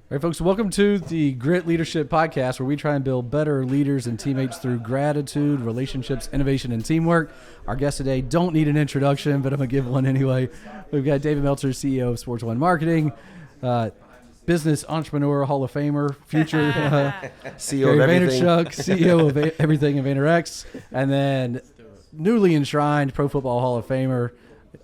All right, folks, welcome to the Grit Leadership Podcast, where we try and build better leaders and teammates through gratitude, relationships, innovation, and teamwork. Our guests today don't need an introduction, but I'm going to give one anyway. We've got David Meltzer, CEO of Sports Marketing, business entrepreneur, Hall of Famer, future CEO of everything. Vaynerchuk, CEO of everything in VaynerX, and then newly enshrined Pro Football Hall of Famer,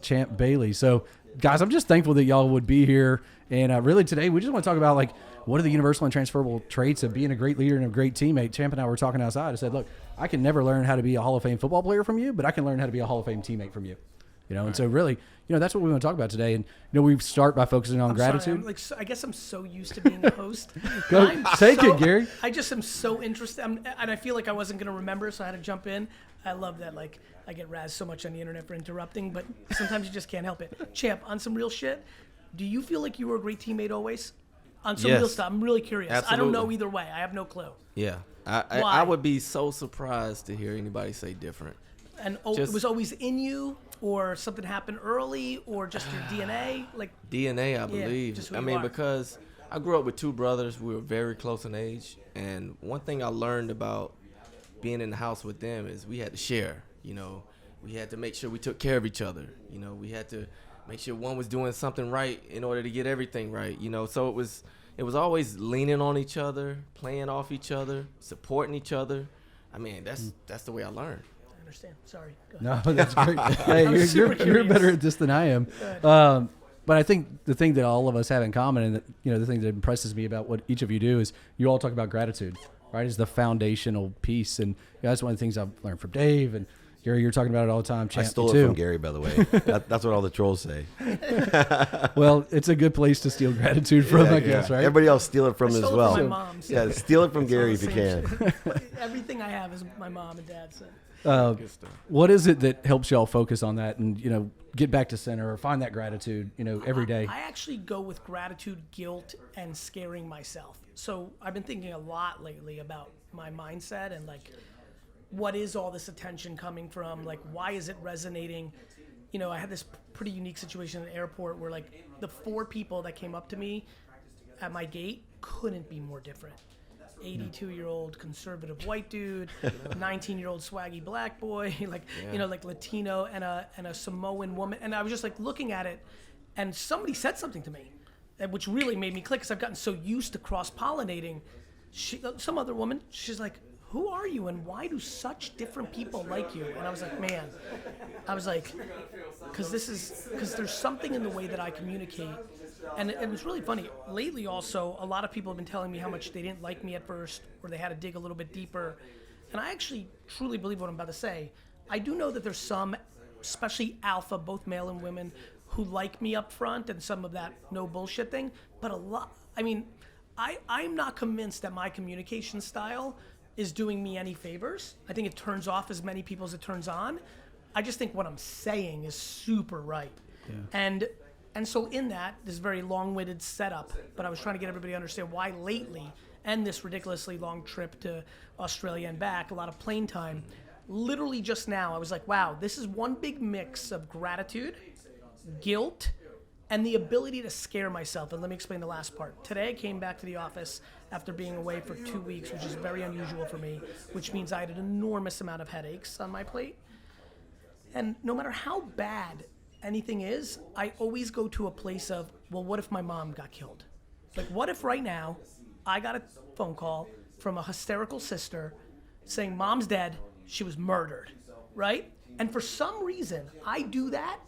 Champ Bailey. So, guys, I'm just thankful that y'all would be here. And really today, we just want to talk about, what are the universal and transferable traits of being a great leader and a great teammate. Champ and I were talking outside. I said, look, I can never learn how to be a Hall of Fame football player from you, but I can learn how to be a Hall of Fame teammate from you. And so really, that's what we want to talk about today. And, we start by focusing on gratitude. Sorry, I guess I'm so used to being a host. Take it, Gary. I just am so interested. And I feel like I wasn't going to remember, so I had to jump in. I love that. I get razzed so much on the internet for interrupting, but sometimes you just can't help it. Champ, on some real shit, do you feel like you were a great teammate always? On some real stuff. I'm really curious. Absolutely. I don't know either way. I have no clue. Yeah. I would be so surprised to hear anybody say different. And it was always in you, or something happened early, or just your DNA? DNA, I believe. Because I grew up with two brothers. We were very close in age. And one thing I learned about being in the house with them is we had to share. We had to make sure we took care of each other. We had to make sure one was doing something right in order to get everything right. So it was always leaning on each other, playing off each other, supporting each other. That's the way I learned. I understand. Sorry. No, that's great. Hey, you're better at this than I am. But I think the thing that all of us have in common, and that, the thing that impresses me about what each of you do, is you all talk about gratitude, right? Is the foundational piece. And that's one of the things I've learned from Dave, and Gary, you're talking about it all the time. Champ, I stole it from Gary, by the way. That's what all the trolls say. Well, it's a good place to steal gratitude from, I guess, right? Everybody else steal it from as well. From my mom, so yeah, steal it from Gary if you can. Everything I have is my mom and dad said. What is it that helps y'all focus on that and, get back to center or find that gratitude, every day? I actually go with gratitude, guilt, and scaring myself. So I've been thinking a lot lately about my mindset and what is all this attention coming from? Why is it resonating? I had this pretty unique situation at the airport where the 4 people that came up to me at my gate couldn't be more different. 82-year-old conservative white dude, 19-year-old swaggy black boy, Latino and a Samoan woman. And I was just looking at it, and somebody said something to me, which really made me click because I've gotten so used to cross-pollinating. Some other woman, she's like, who are you and why do such different people like you? And I was like, because there's something in the way that I communicate. And it's really funny. Lately also, a lot of people have been telling me how much they didn't like me at first, or they had to dig a little bit deeper. And I actually truly believe what I'm about to say. I do know that there's some, especially alpha, both male and women, who like me up front and some of that no bullshit thing. But I'm not convinced that my communication style is doing me any favors. I think it turns off as many people as it turns on. I just think what I'm saying is super right. Yeah. And so in that, this very long-winded setup, but I was trying to get everybody to understand why lately, and this ridiculously long trip to Australia and back, a lot of plane time, literally just now, I was like, wow, this is one big mix of gratitude, guilt, and the ability to scare myself. And let me explain the last part. Today I came back to the office after being away for 2 weeks, which is very unusual for me, which means I had an enormous amount of headaches on my plate. And no matter how bad anything is, I always go to a place of, well, what if my mom got killed? What if right now I got a phone call from a hysterical sister saying, mom's dead, she was murdered, right? And for some reason, I do that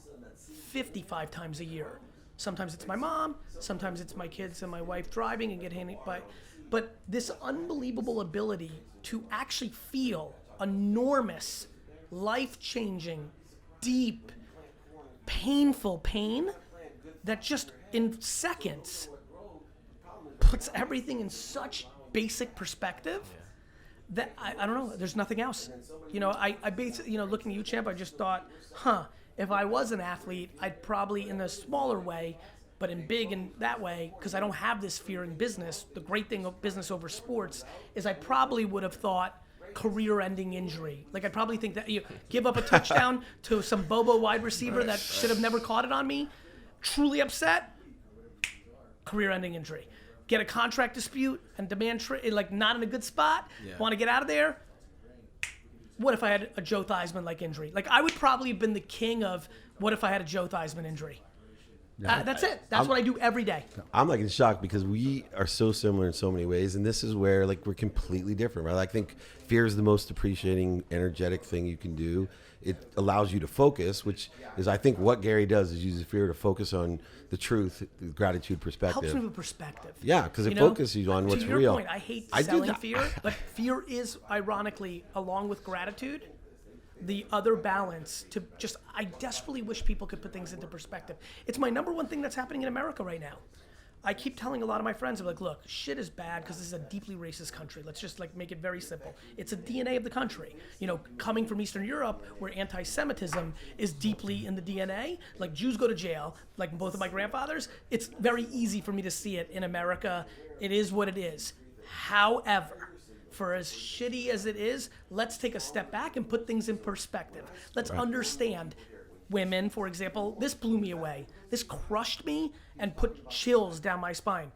55 times a year. Sometimes it's my mom, sometimes it's my kids and my wife driving and get hit by. But this unbelievable ability to actually feel enormous, life-changing, deep, painful pain that just in seconds puts everything in such basic perspective that I don't know, there's nothing else. I basically, looking at you, Champ, I just thought, if I was an athlete, I'd probably, in a smaller way, but in big in that way, because I don't have this fear in business, the great thing of business over sports is I probably would have thought career-ending injury. I'd probably think that you give up a touchdown to some Bobo wide receiver that should have never caught it on me, truly upset, career-ending injury. get a contract dispute and demand like not in a good spot, want to get out of there. What if I had a Joe Theismann-like injury? Like, I would probably have been the king of what if I had a Joe Theismann injury? That's it. That's what I do every day. I'm like in shock because we are so similar in so many ways, and this is where like we're completely different, right? I think fear is the most appreciating, energetic thing you can do. It allows you to focus, which is I think what Gary does is uses fear to focus on the truth, the gratitude perspective. Helps me with perspective. Yeah, because it focuses you on what's to your real. Point, I hate selling fear, but fear is ironically, along with gratitude, the other balance to just, I desperately wish people could put things into perspective. It's my number one thing that's happening in America right now. I keep telling a lot of my friends, I'm like, look, shit is bad because this is a deeply racist country. Let's just like make it very simple. It's a DNA of the country. You know, coming from Eastern Europe where anti-Semitism is deeply in the DNA, like Jews go to jail, like both of my grandfathers, it's very easy for me to see it in America. It is what it is. However, for as shitty as it is, let's take a step back and put things in perspective. Let's understand women, for example. This blew me away. This crushed me and put chills down my spine.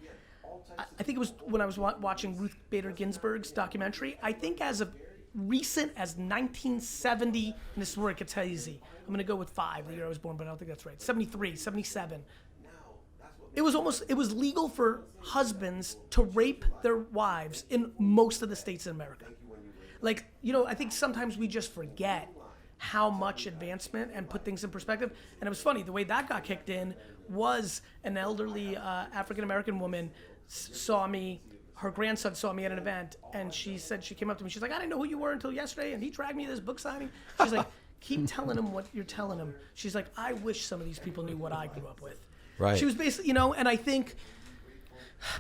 I think it was when I was watching Ruth Bader Ginsburg's documentary. I think as of recent as 1970, and this is where it gets hazy. I'm going to go with 5, the year I was born, but I don't think that's right. 73, 77. It was legal for husbands to rape their wives in most of the states in America. Like, you know, I think sometimes we just forget how much advancement and put things in perspective. And it was funny, the way that got kicked in was an elderly African-American woman saw me, her grandson saw me at an event, and she said, she came up to me, she's like, I didn't know who you were until yesterday, and he dragged me to this book signing. She's like, keep telling him what you're telling him. She's like, I wish some of these people knew what I grew up with. Right. She was basically, you know, and I think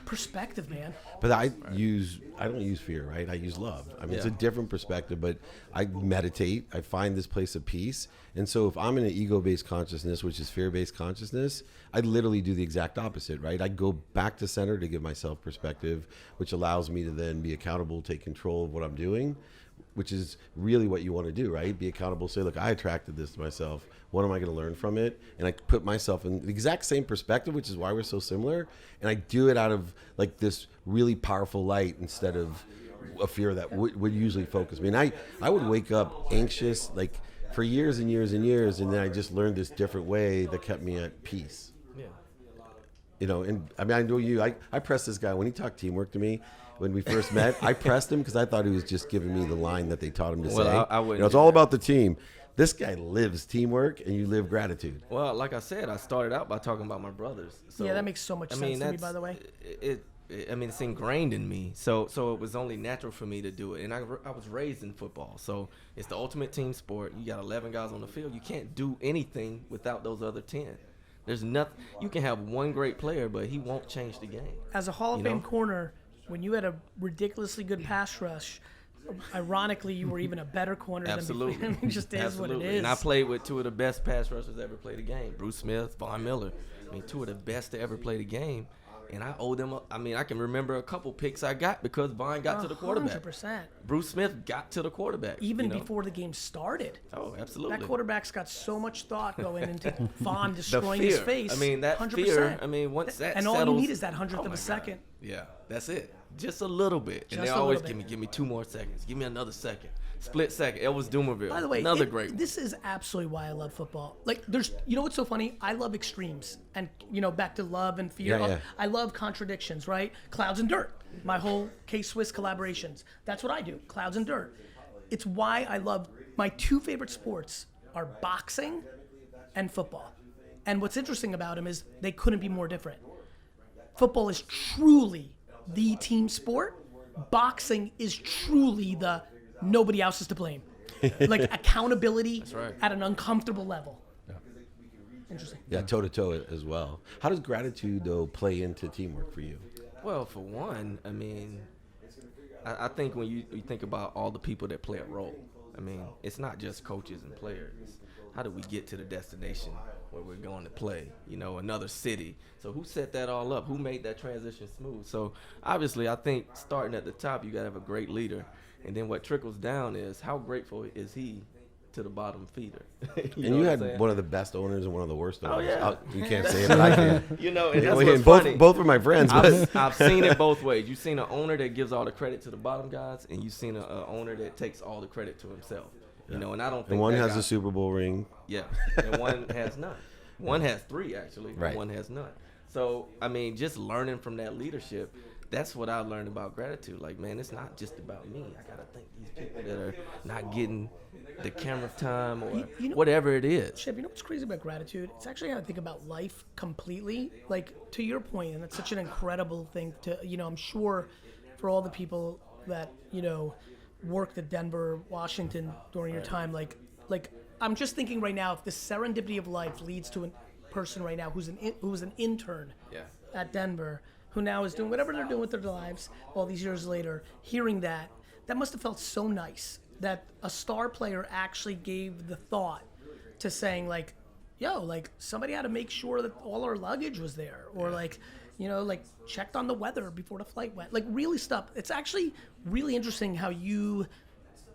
perspective, man. But I don't use fear, right? I use love. I mean, it's a different perspective, but I meditate. I find this place of peace. And so if I'm in an ego-based consciousness, which is fear-based consciousness, I literally do the exact opposite, right? I go back to center to give myself perspective, which allows me to then be accountable, take control of what I'm doing, which is really what you want to do, right? Be accountable, say, look, I attracted this to myself. What am I going to learn from it? And I put myself in the exact same perspective, which is why we're so similar. And I do it out of like this really powerful light instead of a fear that would usually focus me. And I would wake up anxious like for years and years and years. And then I just learned this different way that kept me at peace. Yeah. You know, and I mean, I know you, I pressed this guy when he talked teamwork to me. When we first met, I pressed him because I thought he was just giving me the line that they taught him to say. I wouldn't. You know, it's all about the team. This guy lives teamwork, and you live gratitude. Well, like I said, I started out by talking about my brothers. So, yeah, that makes so much sense to me, by the way. I mean, it's ingrained in me. So it was only natural for me to do it. And I was raised in football. So it's the ultimate team sport. You got 11 guys on the field. You can't do anything without those other 10. There's nothing. You can have one great player, but he won't change the game. As a Hall of Fame corner, when you had a ridiculously good pass rush, ironically, you were even a better corner Absolutely. than before. It just is Absolutely. what it is. And I played with 2 of the best pass rushers ever played the game, Bruce Smith, Von Miller. I mean, 2 of the best to ever play the game. And I owe them I mean, I can remember a couple picks I got because Von got to the quarterback. 100%. Bruce Smith got to the quarterback. Even before the game started. Oh, absolutely. That quarterback's got so much thought going into Von destroying his face. I mean, that 100%. fear, I mean, once that and settles. all you need is that 100th of a second. Yeah, that's it. Just a little bit. And they always give me 2 more seconds. Give me another second. Split second. Ellis Dumerville. By the way, another great one. This is absolutely why I love football. Like, you know what's so funny? I love extremes. And, you know, back to love and fear. Yeah. I love contradictions, right? Clouds and dirt. My whole K-Swiss collaborations. That's what I do. Clouds and dirt. It's why I love, my 2 favorite sports are boxing and football. And what's interesting about them is they couldn't be more different. Football is truly the team sport. Boxing is truly the nobody else is to blame. Like accountability at an uncomfortable level. Yeah. Interesting. Yeah, toe-to-toe as well. How does gratitude, though, play into teamwork for you? Well, for one, I mean, I think when you think about all the people that play a role, I mean, it's not just coaches and players. How do we get to the destination where we're going to play, you know, another city? So who set that all up? Who made that transition smooth? So obviously, I think starting at the top, you got to have a great leader. And then what trickles down is how grateful is he to the bottom feeder. You had one of the best owners and one of the worst owners. yeah. You can't say it, but I can. And that's what's funny. Both were my friends. But I've seen it both ways. You've seen an owner that gives all the credit to the bottom guys, and you've seen an owner that takes all the credit to himself. And I don't think and one has a Super Bowl ring. Yeah, and one has none. One has 3 actually. Right. One has none. So just learning from that leadership. That's what I learned about gratitude. Like, man, it's not just about me. I gotta thank these people that are not getting the camera time or whatever it is. Chip, you know what's crazy about gratitude? It's actually how I think about life completely. Like, to your point, and it's such an incredible thing to, I'm sure for all the people that, worked at Denver, Washington during your time, like I'm just thinking right now, if the serendipity of life leads to a person right now who's an intern at Denver, who now is doing whatever they're doing with their lives all these years later, hearing that must have felt so nice that a star player actually gave the thought to saying, like, yo, like, somebody had to make sure that all our luggage was there, or like checked on the weather before the flight went, like really stuff. It's actually really interesting how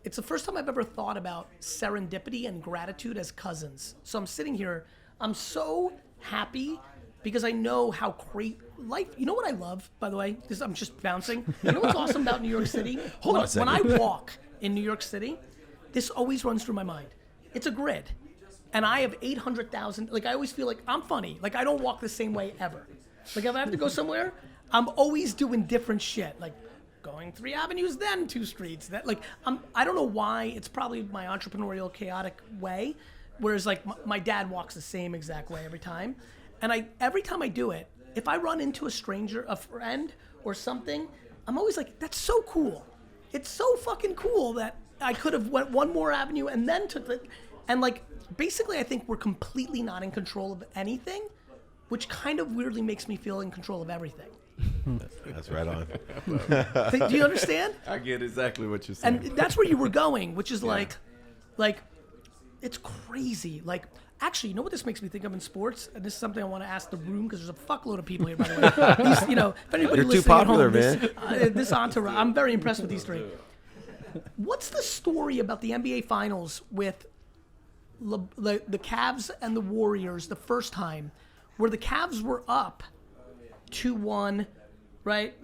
it's the first time I've ever thought about serendipity and gratitude as cousins. So I'm sitting here, I'm so happy because I know how great life. You know what I love, by the way? Because I'm just bouncing. You know what's awesome about New York City? Hold on a second. When I walk in New York City, this always runs through my mind. It's a grid. And I have 800,000. Like, I always feel like I'm funny. Like, I don't walk the same way ever. Like, if I have to go somewhere, I'm always doing different shit. Like, going 3 avenues, then 2 streets. That, like, I don't know why. It's probably my entrepreneurial, chaotic way. Whereas, like, my dad walks the same exact way every time. And every time I do it, if I run into a stranger, a friend, or something, I'm always like, that's so cool. It's so fucking cool that I could have went one more avenue and then took it. And, like, basically, I think we're completely not in control of anything, which kind of weirdly makes me feel in control of everything. That's right on. Do you understand? I get exactly what you're saying. And that's where you were going, which is like, it's crazy. Like, actually, you know what this makes me think of in sports? And this is something I want to ask the room, because there's a fuckload of people here, by the way. These, if anybody You're too listening popular, at home, man. This entourage, I'm very impressed with these 3. What's the story about the NBA Finals with the Cavs and the Warriors the first time, where the Cavs were up 2-1, right?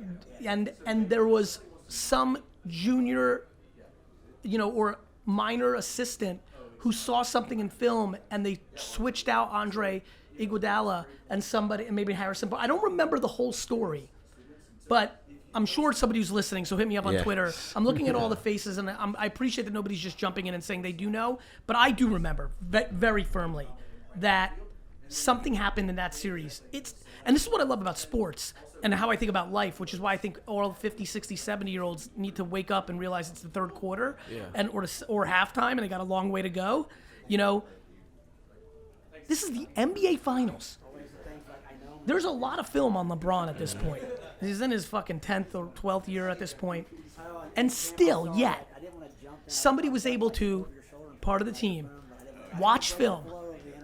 And there was some junior, or minor assistant who saw something in film and they switched out Andre Iguodala and somebody, and maybe Harrison. But I don't remember the whole story, but I'm sure somebody who's listening, so hit me up on Twitter. I'm looking at all the faces, and I appreciate that nobody's just jumping in and saying they do know, but I do remember very firmly that something happened in that series. And this is what I love about sports and how I think about life, which is why I think all 50, 60, 70-year-olds need to wake up and realize it's the third quarter or halftime, and they got a long way to go. This is the NBA Finals. There's a lot of film on LeBron at this point. He's in his fucking 10th or 12th year at this point. And still, yet, somebody was able to, part of the team, watch film,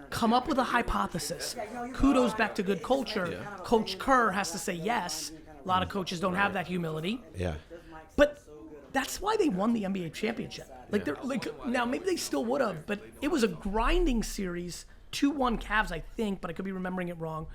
come up with a hypothesis. Kudos back to good culture. Yeah. Coach Kerr has to say yes. A lot of coaches don't have that humility. Yeah. But that's why they won the NBA championship. Like, they're now maybe they still would have, but it was a grinding series. 2-1 Cavs, I think, but I could be remembering it wrong.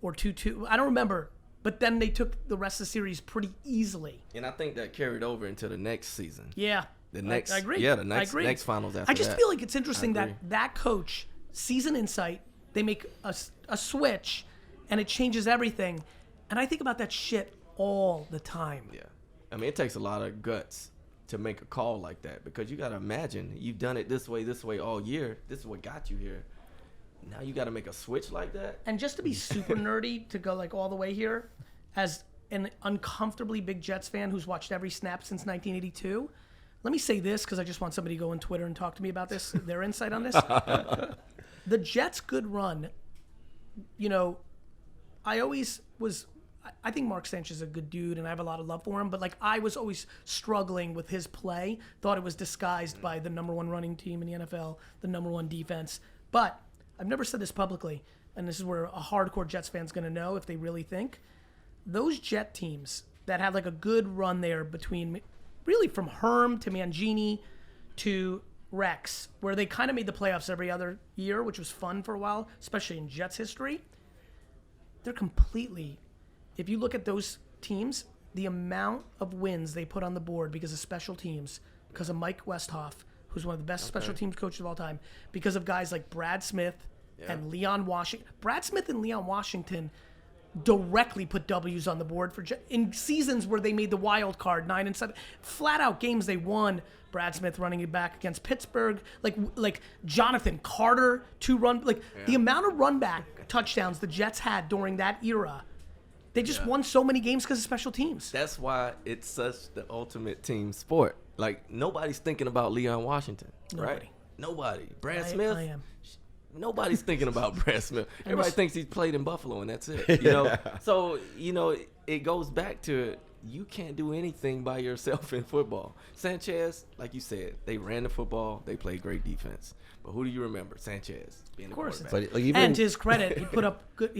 Or 2-2. I don't remember. But then they took the rest of the series pretty easily. And I think that carried over into the next season. Yeah. I agree. Yeah, the next finals after that. I just feel like it's interesting that coach sees an insight, they make a switch, and it changes everything. And I think about that shit all the time. Yeah. I mean, it takes a lot of guts to make a call like that, because you got to imagine you've done it this way all year. This is what got you here. Now you got to make a switch like that. And just to be super nerdy, to go like all the way here, as an uncomfortably big Jets fan who's watched every snap since 1982, let me say this, because I just want somebody to go on Twitter and talk to me about this, their insight on this. The Jets' good run, I think Mark Sanchez is a good dude, and I have a lot of love for him, but like I was always struggling with his play, thought it was disguised by the number 1 running team in the NFL, the number 1 defense. But I've never said this publicly, and this is where a hardcore Jets fan's going to know if they really think. Those Jet teams that had like a good run there between, really from Herm to Mangini to Rex, where they kind of made the playoffs every other year, which was fun for a while, especially in Jets history. They're completely, if you look at those teams, the amount of wins they put on the board because of special teams, because of Mike Westhoff, who's one of the best special teams coaches of all time, because of guys like Brad Smith and Leon Washington. Brad Smith and Leon Washington directly put W's on the board in seasons where they made the wild card 9-7, flat out games they won. Brad Smith running it back against Pittsburgh, like Jonathan Carter the amount of run back touchdowns the Jets had during that era. They just won so many games because of special teams. That's why it's such the ultimate team sport. Like, nobody's thinking about Leon Washington, right? Nobody. Brad Smith. I am. Nobody's thinking about Brad Smith. Everybody thinks he's played in Buffalo, and that's it. You know, so it goes back to you can't do anything by yourself in football. Sanchez, like you said, they ran the football. They played great defense. But who do you remember? Sanchez being the quarterback. But even, and to his credit, he put up good.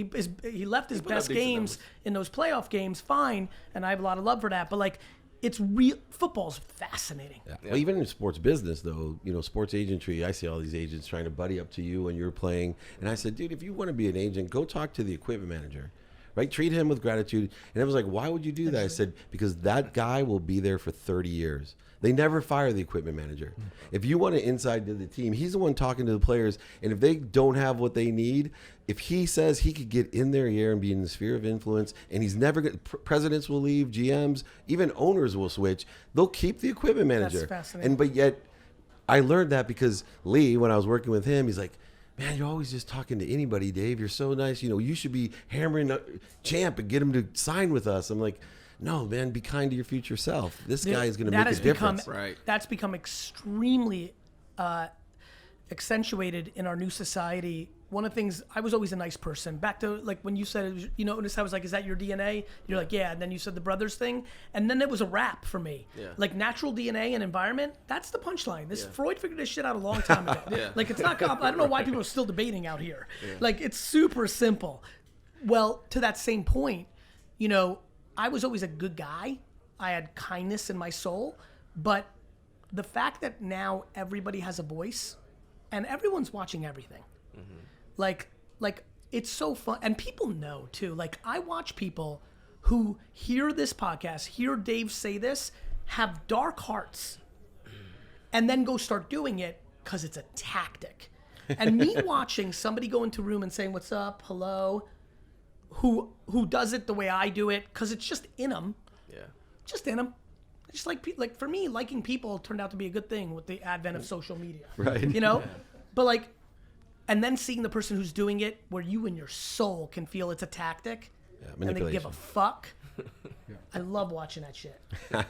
He left his best games in those playoff games. Fine, and I have a lot of love for that. But it's real. Football's fascinating. Yeah. Well, even in sports business, though, sports agentry, I see all these agents trying to buddy up to you when you're playing. And I said, dude, if you want to be an agent, go talk to the equipment manager, right? Treat him with gratitude. And I was like, why would you do that? I said, because that guy will be there for 30 years. They never fire the equipment manager. If you want to inside to the team, he's the one talking to the players. And if they don't have what they need, if he says he could get in their ear and be in the sphere of influence, and he's never going to, presidents will leave, GMs, even owners will switch, they'll keep the equipment manager. That's fascinating. But yet, I learned that because Leigh, when I was working with him, he's like, man, you're always just talking to anybody, Dave. You're so nice. You should be hammering Champ and get him to sign with us. I'm like, no, man, be kind to your future self. This guy is going to make a difference. That's become extremely accentuated in our new society. One of the things, I was always a nice person. Back to when you said, notice I was like, is that your DNA? You're like, yeah. And then you said the brothers thing. And then it was a wrap for me. Yeah. Natural DNA and environment, that's the punchline. Freud figured this shit out a long time ago. It's not, I don't know why people are still debating out here. Yeah. It's super simple. Well, to that same point, I was always a good guy. I had kindness in my soul. But the fact that now everybody has a voice and everyone's watching everything. Mm-hmm. It's so fun. And people know, too. I watch people who hear this podcast, hear Dave say this, have dark hearts, and then go start doing it because it's a tactic. And me watching somebody go into a room and saying, what's up, hello, who does it the way I do it, because it's just in them. Yeah. Just in them. Just for me, liking people turned out to be a good thing with the advent of social media. Right. But and then seeing the person who's doing it where you in your soul can feel it's a tactic and they give a fuck. I love watching that shit.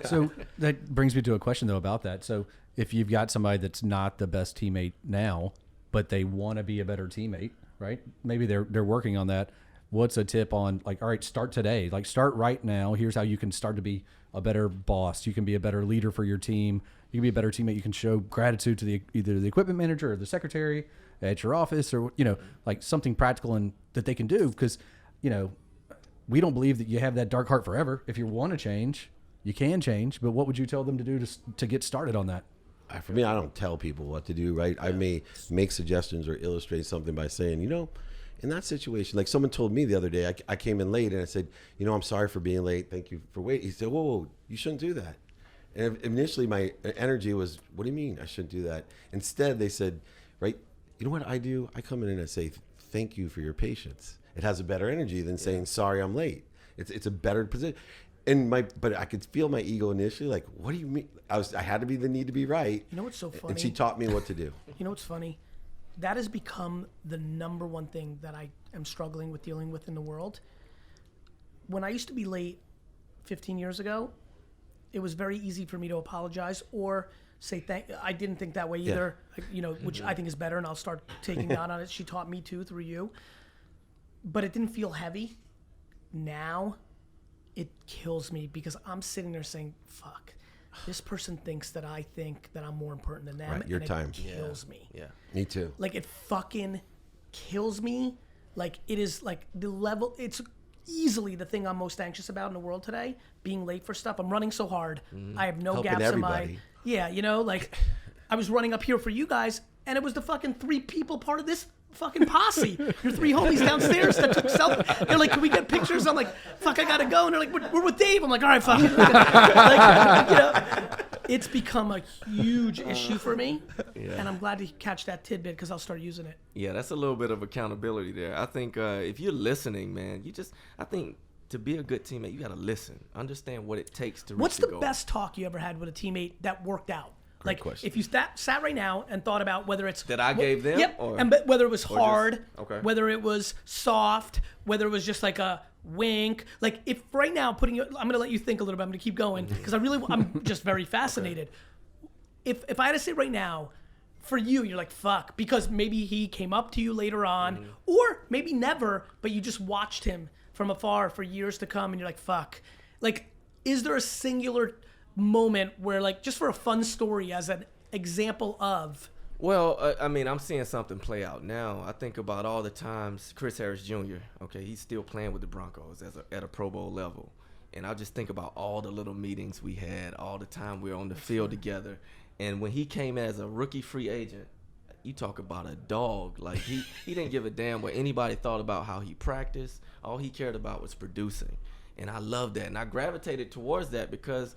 So that brings me to a question, though, about that. So if you've got somebody that's not the best teammate now, but they want to be a better teammate, right? Maybe they're working on that. What's a tip on all right, start today. Start right now. Here's how you can start to be a better boss. You can be a better leader for your team. You can be a better teammate. You can show gratitude to either the equipment manager or the secretary at your office, or something practical and that they can do, because we don't believe that you have that dark heart forever. If you want to change, you can change. But what would you tell them to do to get started on that? For me, I don't tell people what to do, right? Yeah. I may make suggestions or illustrate something by saying, in that situation, someone told me the other day, I came in late and I said, I'm sorry for being late. Thank you for waiting. He said, whoa, you shouldn't do that. And initially my energy was, what do you mean I shouldn't do that? Instead, they said, right, you know what I do? I come in and I say, thank you for your patience. It has a better energy than saying, sorry, I'm late. It's a better position. But I could feel my ego initially, what do you mean? I had to be the need to be right. You know what's so funny? And she taught me what to do. You know what's funny? That has become the number one thing that I am struggling with dealing with in the world. When I used to be late 15 years ago, it was very easy for me to apologize or say I didn't think that way either, which I think is better, and I'll start taking down on it. She taught me too through you. But it didn't feel heavy. Now it kills me because I'm sitting there saying, fuck, this person thinks that I think that I'm more important than them. Right, your time. It kills me. Yeah. Me too. It fucking kills me. It is the level, it's easily the thing I'm most anxious about in the world today, being late for stuff. I'm running so hard. I have no Helping gaps everybody. in my, I was running up here for you guys, and it was the fucking 3 people part of this fucking posse. Your 3 homies downstairs that took selfies. They're like, can we get pictures? I'm like, fuck, I gotta go. And they're like, we're with Dave. I'm like, all right, fuck. Like, you know, it's become a huge issue for me, and I'm glad to catch that tidbit because I'll start using it. Yeah, that's a little bit of accountability there. I think if you're listening, man, I think to be a good teammate, you got to listen, understand what it takes to reach What's the the goal. best talk you ever had with a teammate that worked out? Great question. If you sat right now and thought about whether it's that I gave them, yep, and whether it was hard, okay, whether it was soft, whether it was just like a wink, like if right now I'm gonna let you think a little bit. I'm gonna keep going because I'm just very fascinated. Okay. If I had to say right now, for you, you're like fuck because maybe he came up to you later on, or maybe never, but you just watched him from afar for years to come, and you're like fuck. Like, is there a singular moment where, like, just for a fun story as an example of? Well, I mean, I'm seeing something play out now. I think about all the times Chris Harris Jr., okay, he's still playing with the Broncos at a Pro Bowl level. And I just think about all the little meetings we had, all the time we were on the field together. And when he came as a rookie free agent, you talk about a dog. Like, he didn't give a damn what anybody thought about how he practiced. All he cared about was producing. And I loved that. And I gravitated towards that because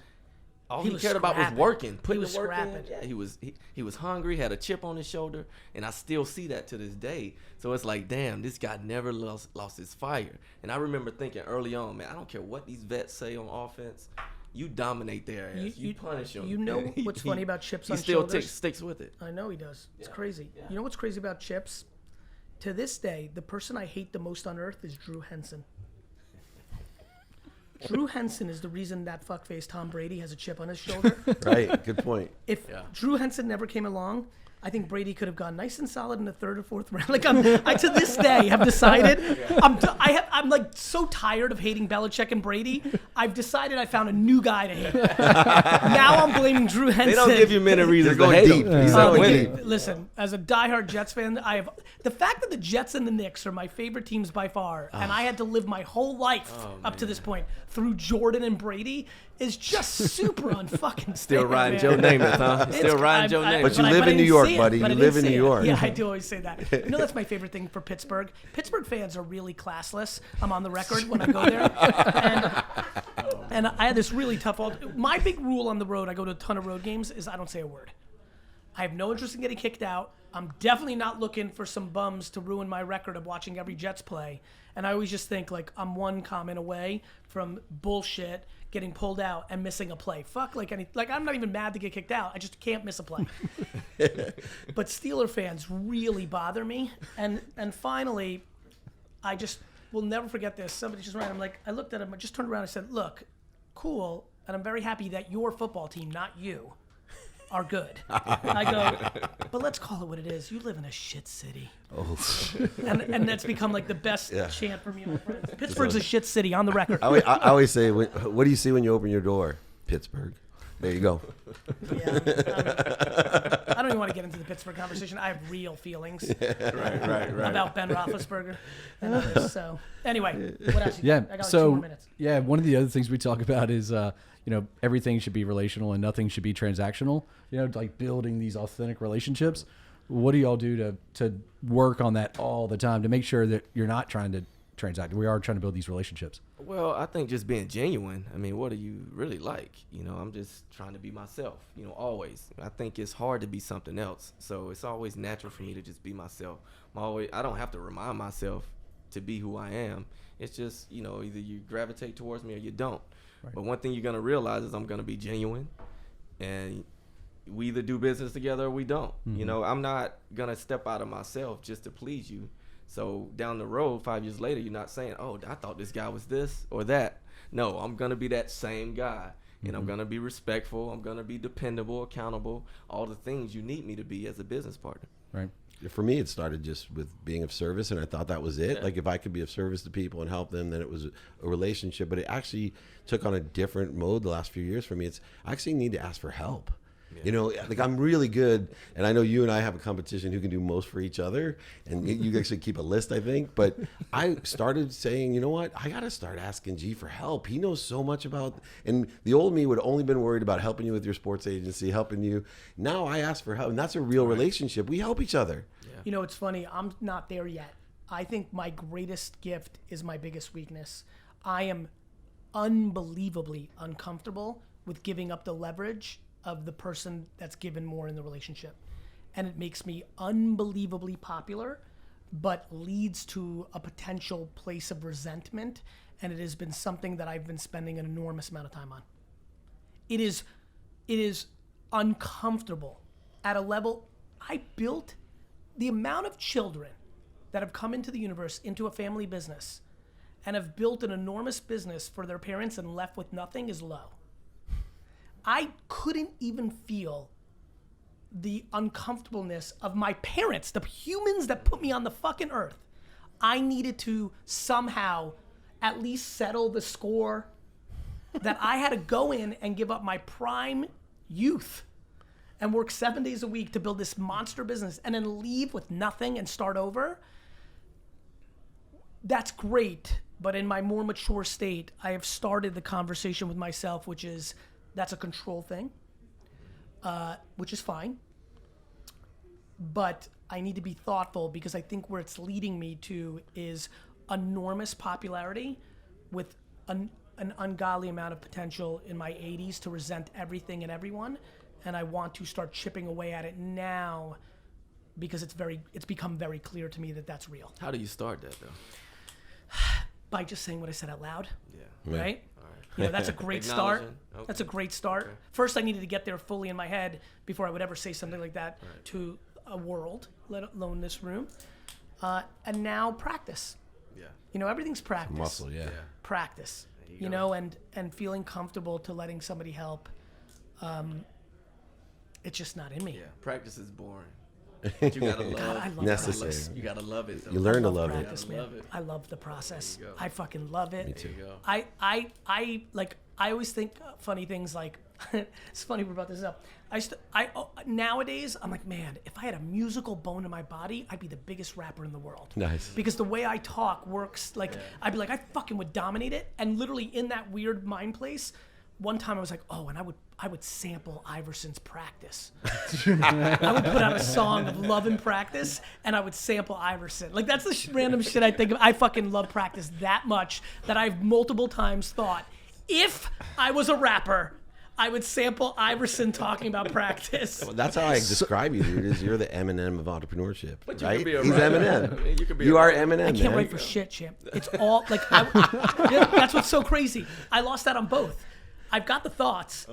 all he cared about was working, putting the work in. Yeah, he was hungry, had a chip on his shoulder, and I still see that to this day. So it's like, damn, this guy never lost his fire. And I remember thinking early on, man, I don't care what these vets say on offense, you dominate their ass, you punish them. You know what's funny about chips on shoulders? He still sticks with it. I know he does. It's crazy. Yeah. You know what's crazy about chips? To this day, the person I hate the most on earth is Drew Henson. Drew Henson is the reason that fuckface Tom Brady has a chip on his shoulder. Right, good point. If Drew Henson never came along, I think Brady could have gone nice and solid in the 3rd or 4th round. Like I to this day have decided I'm like so tired of hating Belichick and Brady. I've decided I found a new guy to hate. Now I'm blaming Drew Henson. They don't give you many reasons to hate deep. him. He's not winning. Listen, as a diehard Jets fan, I have the fact that the Jets and the Knicks are my favorite teams by far, and I had to live my whole life up to this point through Jordan and Brady is just super unfucking Still fair, riding man. Joe Namath, huh? Still riding Joe Namath. But you live in New York, buddy. You live in New York. Yeah, I do always say that. You know, that's my favorite thing for Pittsburgh. Pittsburgh fans are really classless. I'm on the record when I go there. And I had this really tough... My big rule on the road, I go to a ton of road games, is I don't say a word. I have no interest in getting kicked out. I'm definitely not looking for some bums to ruin my record of watching every Jets play. And I always just think, like, I'm one comment away from bullshit, getting pulled out, and missing a play. Fuck, I'm not even mad to get kicked out. I just can't miss a play. But Steeler fans really bother me. And finally, I just will never forget this. Somebody just ran. I looked at him. I just turned around and said, look, cool, and I'm very happy that your football team, not you, are good. I go, but let's call it what it is. You live in a shit city. Oh. And that's become like the best chant for me and my friends. Pittsburgh's a shit city, on the record. I always say, what do you see when you open your door? Pittsburgh. There you go. Yeah, I don't even want to get into the Pittsburgh conversation. I have real feelings Right. about Ben Roethlisberger and others. So anyway, what else? I got like 2 more minutes. Yeah, one of the other things we talk about is everything should be relational and nothing should be transactional. Like building these authentic relationships. What do y'all do to work on that all the time to make sure that you're not trying to transact? We are trying to build these relationships. Well, I think just being genuine. I mean, what do you really like? I'm just trying to be myself, always. I think it's hard to be something else. So it's always natural for me to just be myself. I don't have to remind myself to be who I am. It's just, either you gravitate towards me or you don't. Right. But one thing you're going to realize is I'm going to be genuine, and we either do business together or we don't. Mm-hmm. I'm not going to step out of myself just to please you. So down the road, 5 years later, you're not saying, oh, I thought this guy was this or that. No, I'm going to be that same guy. And I'm going to be respectful. I'm going to be dependable, accountable, all the things you need me to be as a business partner. Right. For me, it started just with being of service, and I thought that was it. Yeah. Like, if I could be of service to people and help them, then it was a relationship. But it actually took on a different mode the last few years for me. I actually need to ask for help. You know, like I'm really good, and I know you and I have a competition who can do most for each other, and you actually keep a list, I think. But I started saying, you know what, I got to start asking G for help. He knows so much about, and the old me would only been worried about helping you with your sports agency, helping you. Now I ask for help, and that's a real relationship. We help each other. Yeah. You know, it's funny. I'm not there yet. I think my greatest gift is my biggest weakness. I am unbelievably uncomfortable with giving up the leverage of the person that's given more in the relationship. And it makes me unbelievably popular, but leads to a potential place of resentment. And it has been something that I've been spending an enormous amount of time on. It is uncomfortable at a level. I built the amount of children that have come into the universe, into a family business, and have built an enormous business for their parents and left with nothing is low. I couldn't even feel the uncomfortableness of my parents, the humans that put me on the fucking earth. I needed to somehow at least settle the score that I had to go in and give up my prime youth and work 7 days a week to build this monster business and then leave with nothing and start over. That's great, but in my more mature state, I have started the conversation with myself, which is, that's a control thing, which is fine. But I need to be thoughtful because I think where it's leading me to is enormous popularity with an ungodly amount of potential in my 80s to resent everything and everyone. And I want to start chipping away at it now because it's become very clear to me that that's real. How do you start that, though? By just saying what I said out loud. Yeah. Right? You know, that's a great start. Okay. That's a great start. Okay. First, I needed to get there fully in my head before I would ever say something like that to a world, let alone this room. And now practice. Yeah. You know, everything's practice. Muscle, yeah. Practice. You know, and feeling comfortable to letting somebody help. It's just not in me. Yeah. Practice is boring. But you gotta love. God, I love necessary. practice. You gotta love it. Though. You learn to love practice, it. man. Love it. I love the process. I fucking love it. Me too. I always think funny things like, it's funny we brought this up. Nowadays, I'm like, man, if I had a musical bone in my body, I'd be the biggest rapper in the world. Nice. Because the way I talk works, like, I'd be like, I fucking would dominate it. And literally in that weird mind place, one time I was like, oh, and I would sample Iverson's Practice. I would put out a song of Love and Practice, and I would sample Iverson. Like, that's the random shit I think of. I fucking love Practice that much that I've multiple times thought, if I was a rapper, I would sample Iverson talking about Practice. Well, that's how I describe you, dude. Is you're the Eminem of entrepreneurship, But you right? could be a He's rapper. Eminem. You could be You a are rapper. Eminem. I can't man. write for shit, champ. It's all like that's what's so crazy. I lost that on both. I've got the thoughts,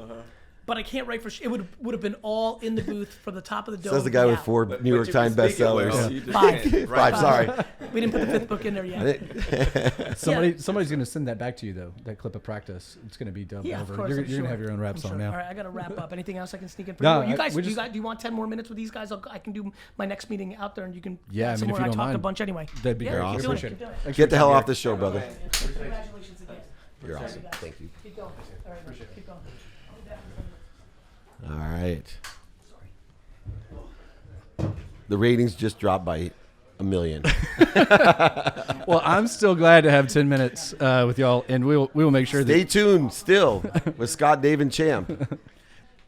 but I can't write for shit. It would have been all in the booth from the top of the dome. Says the guy with 4 New York you Times can speak it well. bestsellers. You just 5. can't. 5, sorry. We didn't put the 5th book in there yet. Somebody's going to send that back to you, though, that clip of Practice. It's going to be dubbed Yeah, of over. course. You're I'm going to sure. have your own rap I'm song sure. now. All right, I got to wrap up. Anything else I can sneak in for No, you? You guys, we do just- you want 10 more minutes with these guys? I can do my next meeting out there, and you can. Yeah, I mean, if somewhere you don't I talked mind. a bunch anyway. That'd be Yeah, great. keep Awesome. doing it, Appreciate keep doing it. Thanks Get for the hell coming off the show, brother. Congratulations again. You're awesome. Thank you. Keep going. All right, keep going. All right. The ratings just dropped by 1 million. Well, I'm still glad to have 10 minutes with y'all, and we will make sure Stay that tuned still with Scott, Dave, and Champ.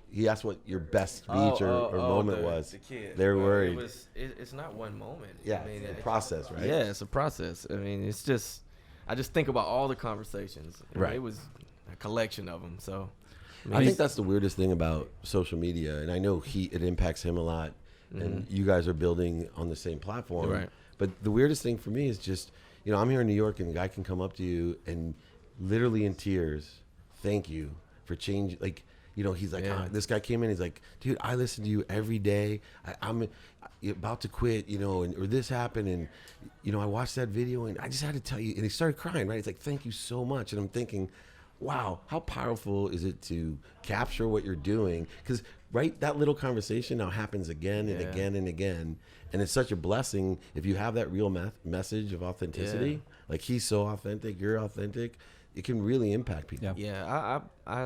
He asked what your best speech or moment was. The kids. They're worried. It's not one moment. Yeah, I mean, it's a process, right? Yeah, it's a process. I mean, it's just, I just think about all the conversations. Right. It was a collection of them. So, I think that's the weirdest thing about social media, and I know it impacts him a lot, and you guys are building on the same platform. Right. But the weirdest thing for me is just, I'm here in New York, and a guy can come up to you and literally in tears, thank you for changing. Like, he's like, this guy came in, he's like, dude, I listen to you every day. I'm about to quit, or this happened, and I watched that video, and I just had to tell you. And he started crying, right? He's like, thank you so much. And I'm thinking, wow, how powerful is it to capture what you're doing? Because, right, that little conversation now happens again and again and again. And it's such a blessing if you have that real message of authenticity. Yeah. Like, he's so authentic, you're authentic. It can really impact people. Yeah. Yeah,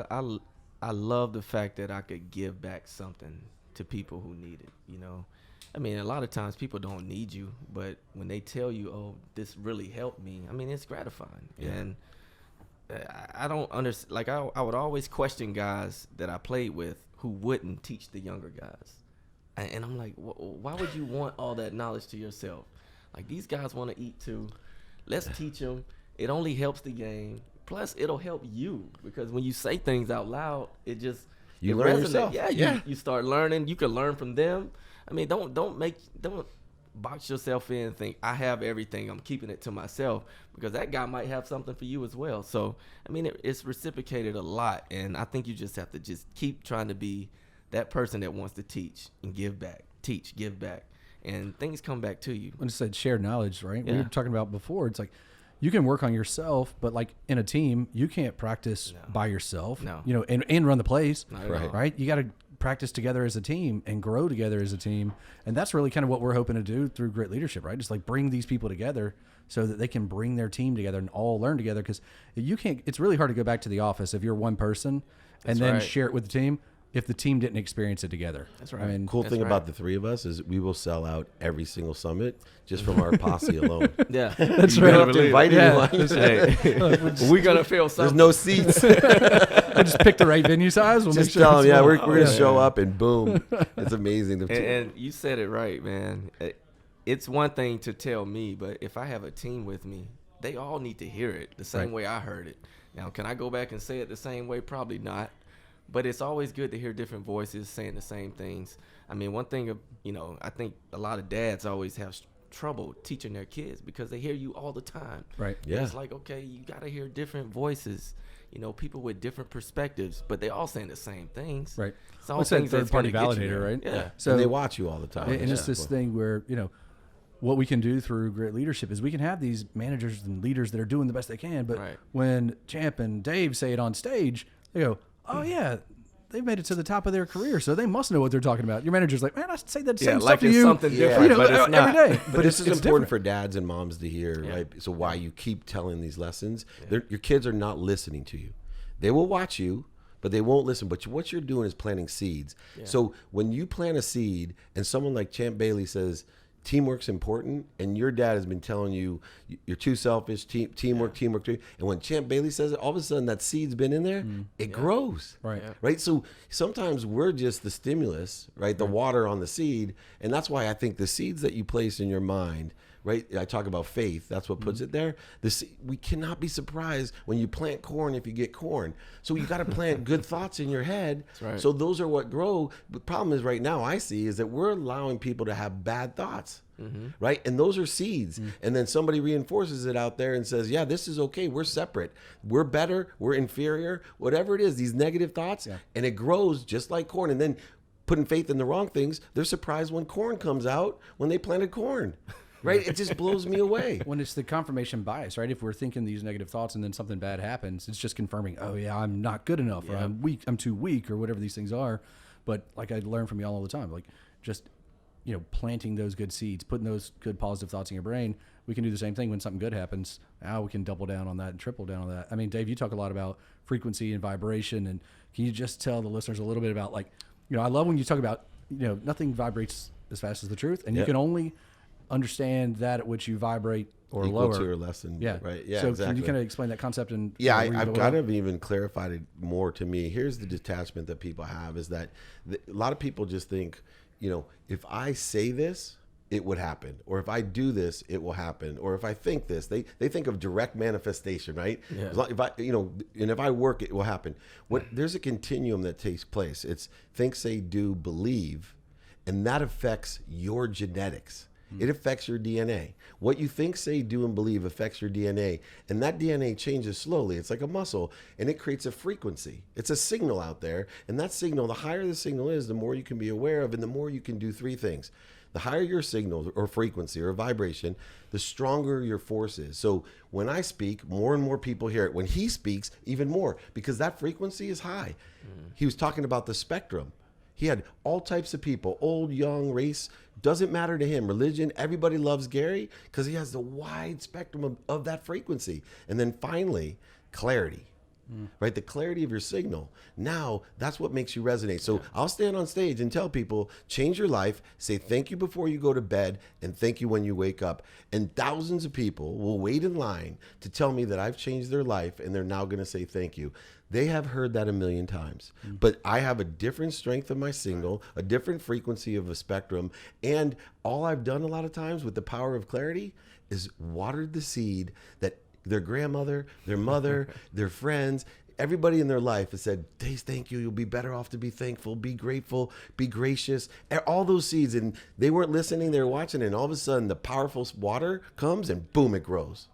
I love the fact that I could give back something to people who need it, you know. I mean, a lot of times people don't need you, but when they tell you, oh, this really helped me, I mean, it's gratifying. Yeah. And I don't understand. Like, I would always question guys that I played with who wouldn't teach the younger guys. And I'm like, why would you want all that knowledge to yourself? Like, these guys want to eat too. Let's teach them. It only helps the game. Plus, it'll help you, because when you say things out loud, it learn yourself. Yeah, you start learning. You can learn from them. I mean, don't box yourself in and think I have everything. I'm keeping it to myself, because that guy might have something for you as well. So, I mean, it's reciprocated a lot, and I think you just have to just keep trying to be that person that wants to teach and give back. Teach, give back, and things come back to you. When it said shared knowledge, right? Yeah. We were talking about before. It's like you can work on yourself, but like in a team, you can't practice by yourself. No. You know, and run the plays. Right. You got to practice together as a team and grow together as a team, and that's really kind of what we're hoping to do through Great Leadership, right? Just like bring these people together so that they can bring their team together and all learn together, because you can't. It's really hard to go back to the office if you're one person and then share it with the team if the team didn't experience it together. That's right. I mean, Cool thing about the three of us is we will sell out every single summit just from our posse alone. Yeah, that's You right. don't have to invite anyone. Hey, we're gonna feel something. There's no seats. I just pick the right venue size. We'll Just make sure tell it's them, full. we're gonna show up and boom, it's amazing. And you said it right, man. It's one thing to tell me, but if I have a team with me, they all need to hear it the same way I heard it. Now, can I go back and say it the same way? Probably not. But it's always good to hear different voices saying the same things. I mean, one thing, I think a lot of dads always have trouble teaching their kids because they hear you all the time. Right. Yeah. And it's like, okay, you got to hear different voices, people with different perspectives, but they all saying the same things. Right. It's all What's that things that's third-party gonna get you validator, there. right? Yeah. So and they watch you all the time. And it's this thing where, what we can do through Great Leadership is we can have these managers and leaders that are doing the best they can. But when Champ and Dave say it on stage, they go, oh, yeah, they've made it to the top of their career, so they must know what they're talking about. Your manager's like, man, I say that same stuff to it's you. something different, but it's not. Every day. But this is important different for dads and moms to hear, right? So why you keep telling these lessons. Your kids are not listening to you. They will watch you, but they won't listen. But what you're doing is planting seeds. Yeah. So when you plant a seed and someone like Champ Bailey says, teamwork's important, and your dad has been telling you you're too selfish, teamwork. And when Champ Bailey says it, all of a sudden that seed's been in there, it grows. Right. So sometimes we're just the stimulus, right? The water on the seed. And that's why I think the seeds that you place in your mind, right? I talk about faith. That's what puts it there. We cannot be surprised when you plant corn if you get corn. So you got to plant good thoughts in your head. That's right. So those are what grow. The problem is right now I see is that we're allowing people to have bad thoughts. Right? And those are seeds. And then somebody reinforces it out there and says, yeah, this is okay. We're separate. We're better. We're inferior. Whatever it is, these negative thoughts. And it grows just like corn. And then putting faith in the wrong things, they're surprised when corn comes out when they planted corn. Right? It just blows me away. When it's the confirmation bias, right? If we're thinking these negative thoughts and then something bad happens, it's just confirming, oh, yeah, I'm not good enough, or I'm weak, I'm too weak, or whatever these things are. But like I learn from y'all all the time, like just, planting those good seeds, putting those good positive thoughts in your brain. We can do the same thing when something good happens. Now we can double down on that and triple down on that. I mean, Dave, you talk a lot about frequency and vibration. And can you just tell the listeners a little bit about, like, I love when you talk about, nothing vibrates as fast as the truth. And you can only understand that at which you vibrate or equal lower to your lesson. Yeah. Right. Yeah. So exactly. can you kind of explain that concept? And I've kind of even clarified it more to me. Here's the detachment that people have is that a lot of people just think, if I say this, it would happen. Or if I do this, it will happen. Or if I think this, they think of direct manifestation, right? Yeah. As long, if I, and if I work, it will happen. There's a continuum that takes place. It's think, say, do, believe, and that affects your genetics. It affects your DNA. What you think, say, do, and believe affects your DNA. And that DNA changes slowly. It's like a muscle, and it creates a frequency. It's a signal out there. And that signal, the higher the signal is, the more you can be aware of, and the more you can do three things. The higher your signal or frequency or vibration, the stronger your force is. So when I speak, more and more people hear it. When he speaks, even more, because that frequency is high. He was talking about the spectrum. He had all types of people, old, young, race, doesn't matter to him. Religion, everybody loves Gary because he has the wide spectrum of that frequency. And then finally, clarity. right? The clarity of your signal. Now, that's what makes you resonate. So I'll stand on stage and tell people, change your life, say thank you before you go to bed, and thank you when you wake up. And thousands of people will wait in line to tell me that I've changed their life, and they're now going to say thank you. They have heard that a million times, but I have a different strength of my signal, a different frequency of a spectrum. And all I've done a lot of times with the power of clarity is watered the seed that their grandmother, their mother, their friends, everybody in their life has said, Days, thank you. You'll be better off to be thankful, be grateful, be gracious. All those seeds, and they weren't listening, they were watching, and all of a sudden the powerful water comes and boom, it grows.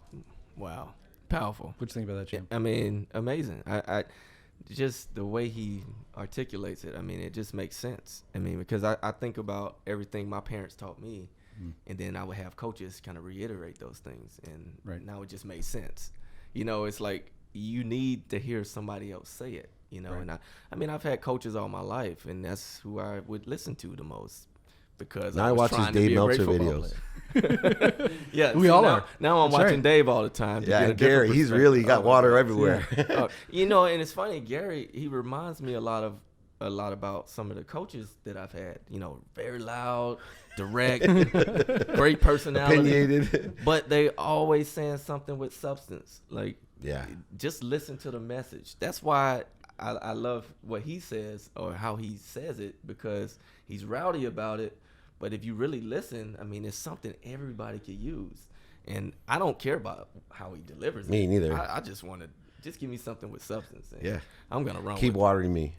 Wow. Powerful. What do you think about that, Jim? I mean, amazing. I just the way he articulates it. I mean, it just makes sense. I mean, because I think about everything my parents taught me, and then I would have coaches kind of reiterate those things, and now it just made sense. You know, it's like you need to hear somebody else say it. You know, and I mean, I've had coaches all my life, and that's who I would listen to the most. Because now I watch his Dave Meltzer videos. Yeah, we all are. Now I'm watching Dave all the time. Yeah, and Gary, he's really got water everywhere. You know, and it's funny, Gary, he reminds me a lot about some of the coaches that I've had. You know, very loud, direct, great personality, opinionated, but they always saying something with substance. Like, just listen to the message. That's why I love what he says or how he says it, because he's rowdy about it. But if you really listen, I mean, it's something everybody could use. And I don't care about how he delivers it. Me neither. I just want to just give me something with substance. And I'm going to run Keep with watering me.